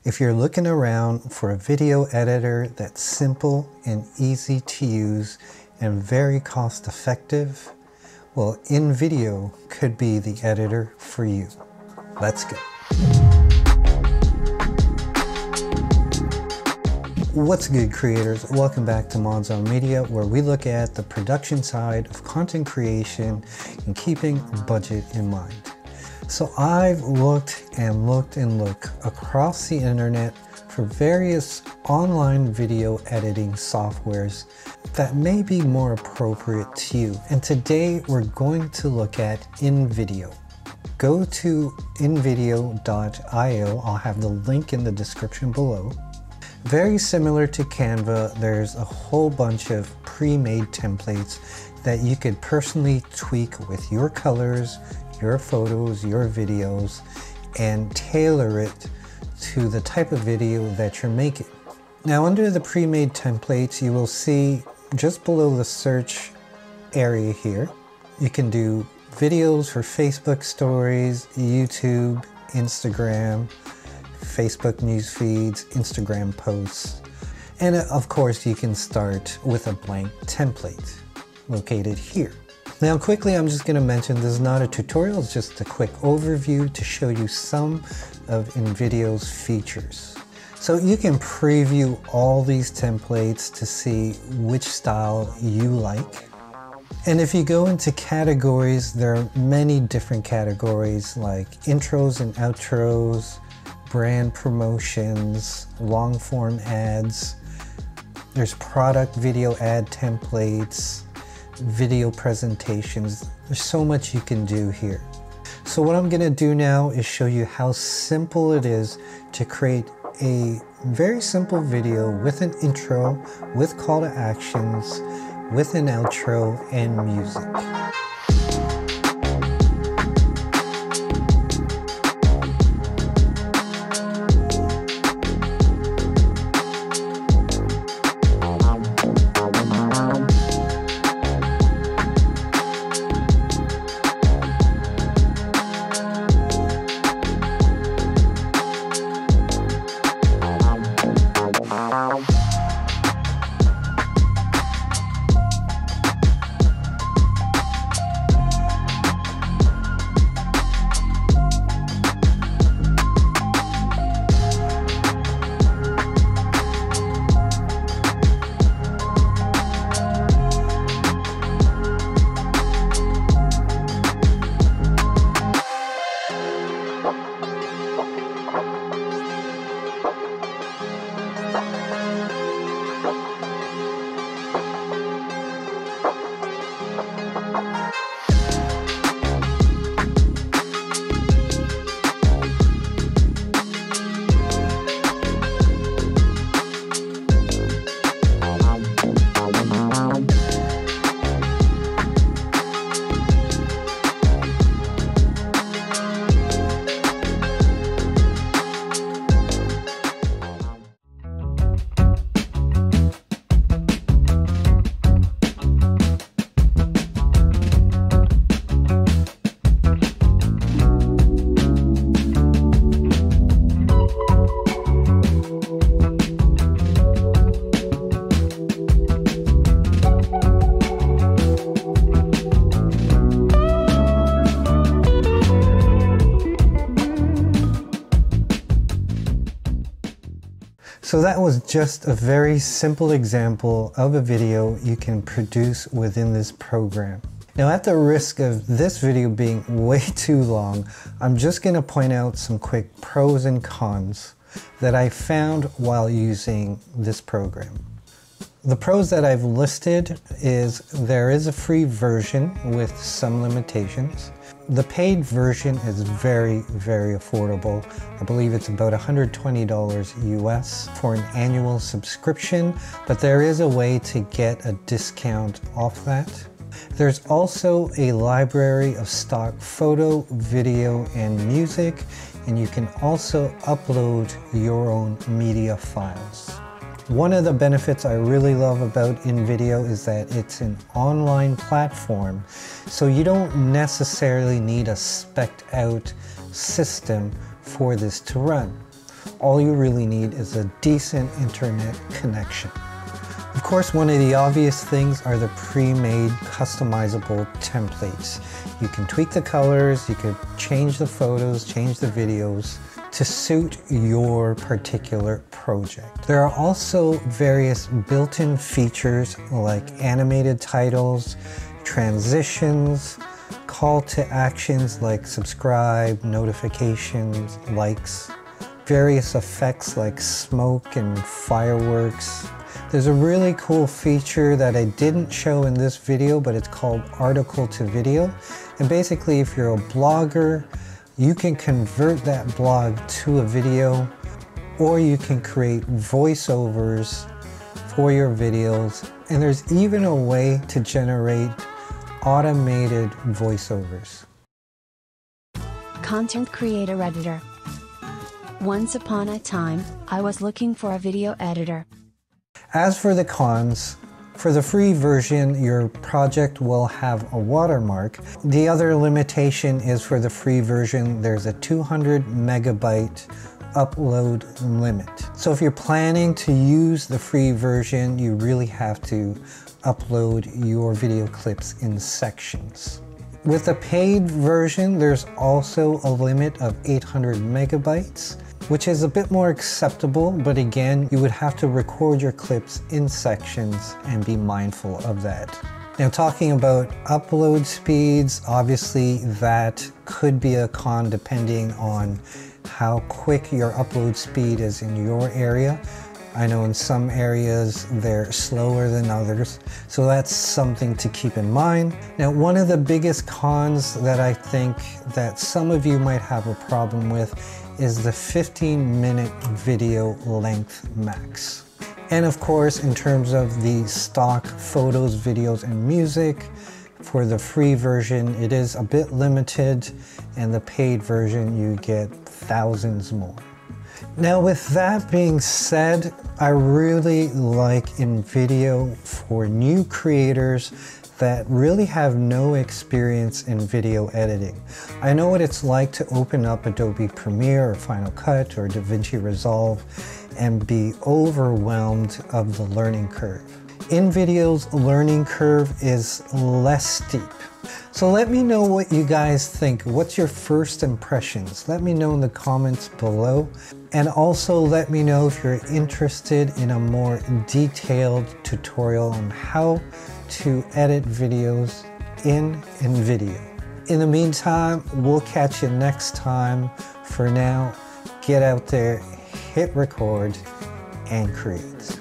If you're looking around for a video editor that's simple and easy to use and very cost effective, well, Invideo could be the editor for you. Let's go. What's good, creators? Welcome back to Mods on Media, where we look at the production side of content creation and keeping budget in mind. So I've looked across the internet for various online video editing softwares that may be more appropriate to you. And today we're going to look at Invideo. Go to invideo.io. I'll have the link in the description below. Very similar to Canva, there's a whole bunch of pre-made templates that you could personally tweak with your colors, your photos, your videos, and tailor it to the type of video that you're making. Now, under the pre-made templates, you will see just below the search area here, you can do videos for Facebook stories, YouTube, Instagram, Facebook news feeds, Instagram posts, and of course you can start with a blank template located here. Now quickly, I'm just going to mention this is not a tutorial, it's just a quick overview to show you some of Invideo's features. So you can preview all these templates to see which style you like. And if you go into categories, there are many different categories like intros and outros, brand promotions, long form ads, there's product video ad templates, video presentations. There's so much you can do here. So what I'm going to do now is show you how simple it is to create a very simple video with an intro, with call to actions, with an outro and music. So that was just a very simple example of a video you can produce within this program. Now, at the risk of this video being way too long, I'm just going to point out some quick pros and cons that I found while using this program. The pros that I've listed is there is a free version with some limitations. The paid version is very, very affordable. I believe it's about $120 US for an annual subscription, but there is a way to get a discount off that. There's also a library of stock photo, video, and music, and you can also upload your own media files. One of the benefits I really love about Invideo is that it's an online platform, so you don't necessarily need a spec'd out system for this to run. All you really need is a decent internet connection. Of course, one of the obvious things are the pre-made customizable templates. You can tweak the colors, you could change the photos, change the videos to suit your particular project. There are also various built-in features like animated titles, transitions, call to actions like subscribe, notifications, likes, various effects like smoke and fireworks. There's a really cool feature that I didn't show in this video, but it's called article to video. And basically, if you're a blogger, you can convert that blog to a video, or you can create voiceovers for your videos. And there's even a way to generate automated voiceovers. Content Creator Editor. Once upon a time, I was looking for a video editor. As for the cons, for the free version, your project will have a watermark. The other limitation is for the free version, there's a 200 megabyte upload limit. So if you're planning to use the free version, you really have to upload your video clips in sections. With the paid version, there's also a limit of 800 megabytes, which is a bit more acceptable, but again, you would have to record your clips in sections and be mindful of that. Now, talking about upload speeds, obviously that could be a con depending on how quick your upload speed is in your area. I know in some areas they're slower than others, so that's something to keep in mind. Now, one of the biggest cons that I think that some of you might have a problem with is the 15-minute video length max. And of course, in terms of the stock photos, videos, and music, for the free version, it is a bit limited, and the paid version, you get thousands more. Now, with that being said, I really like Invideo for new creators that really have no experience in video editing. I know what it's like to open up Adobe Premiere or Final Cut or Davinci Resolve and be overwhelmed of the learning curve. Invideo's learning curve is less steep. So let me know what you guys think. What's your first impressions? Let me know in the comments below. And also let me know if you're interested in a more detailed tutorial on how to edit videos in Invideo. In the meantime, we'll catch you next time. For now, get out there, hit record, and create.